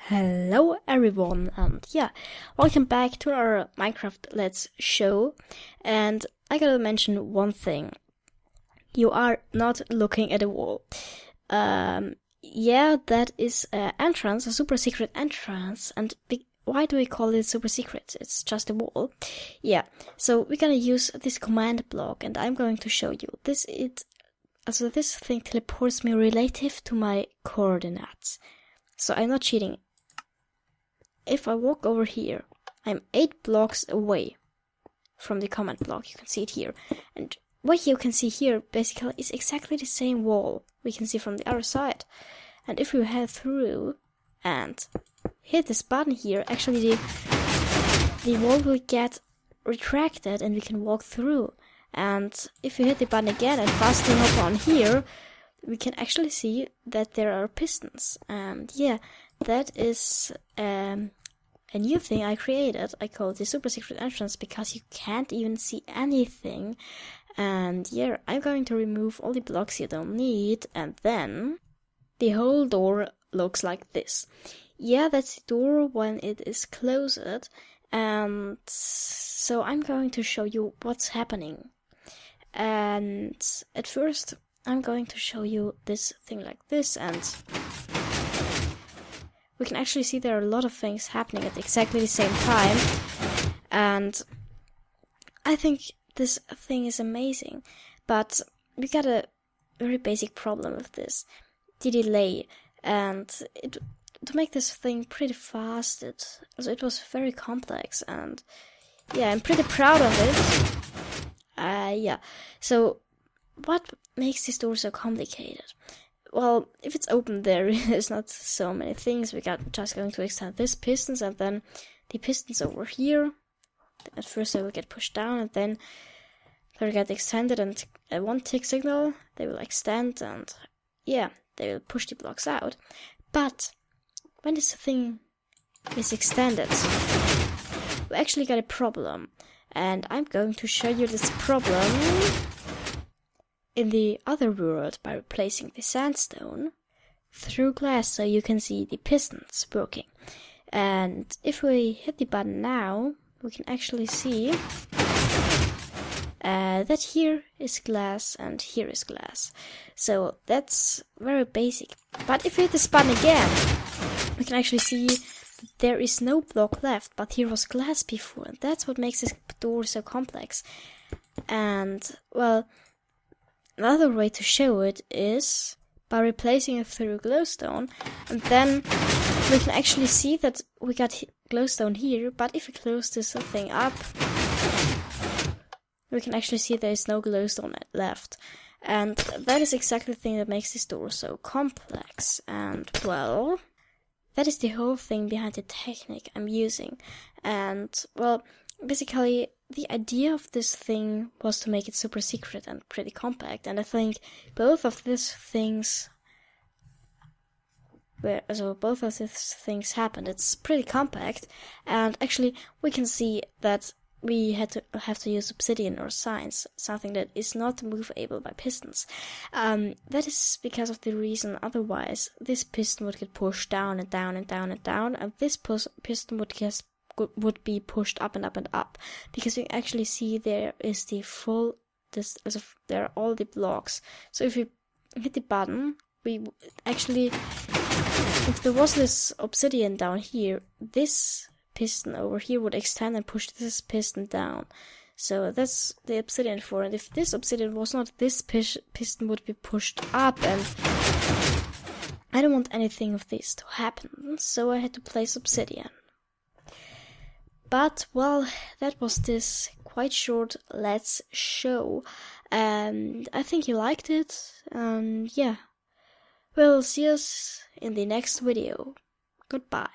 Hello everyone, and welcome back to our Minecraft Let's Show. And I gotta mention one thing. You are not looking at a wall. That is an entrance, a super secret entrance, and why do we call it super secret? It's just a wall. So we're gonna use this command block, and I'm going to show you. This thing teleports me relative to my coordinates. So I'm not cheating. If I walk over here, I'm 8 blocks away from the command block. You can see it here. And what you can see here basically is exactly the same wall we can see from the other side. And if we head through and hit this button here, actually the wall will get retracted and we can walk through. And if we hit the button again and fastly hop on here, we can actually see that there are pistons. And that is a new thing I created. I call it the super secret entrance because you can't even see anything. And I'm going to remove all the blocks you don't need, and then the whole door looks like this. That's the door when it is closed. And so I'm going to show you what's happening. And at first I'm going to show you this thing like this, and we can actually see there are a lot of things happening at exactly the same time. And I think this thing is amazing, but we got a very basic problem with this. The delay. And to make this thing pretty fast, it was very complex, and I'm pretty proud of it. So what makes this door so complicated? Well, if it's open, there is not so many things. We got just going to extend this pistons, and then the pistons over here. At first they will get pushed down, and then they'll get extended, and at one tick signal they will extend, and they will push the blocks out. But when this thing is extended, we actually got a problem, and I'm going to show you this problem in the other world by replacing the sandstone through glass so you can see the pistons working. And if we hit the button now, we can actually see that here is glass and here is glass. So that's very basic. But if we hit this button again, we can actually see that there is no block left, but here was glass before, and that's what makes this door so complex. And well, another way to show it is by replacing it through glowstone, and then we can actually see that we got glowstone here, but if we close this thing up, we can actually see there is no glowstone left. And that is exactly the thing that makes this door so complex. And well, that is the whole thing behind the technique I'm using. And well, basically the idea of this thing was to make it super secret and pretty compact, and I think both of these things happened. It's pretty compact, and actually we can see that we have to use obsidian or signs, something that is not movable by pistons. That is because of the reason otherwise this piston would get pushed down and down and down and down, and this piston would be pushed up and up and up, because you actually see there is there are all the blocks. So if you hit the button, if there was this obsidian down here, this piston over here would extend and push this piston down. So that's the obsidian for, and if this obsidian was not, this piston would be pushed up, and I don't want anything of this to happen, so I had to place obsidian. But well, that was this quite short Let's Show, and I think you liked it, and we'll see us in the next video. Goodbye.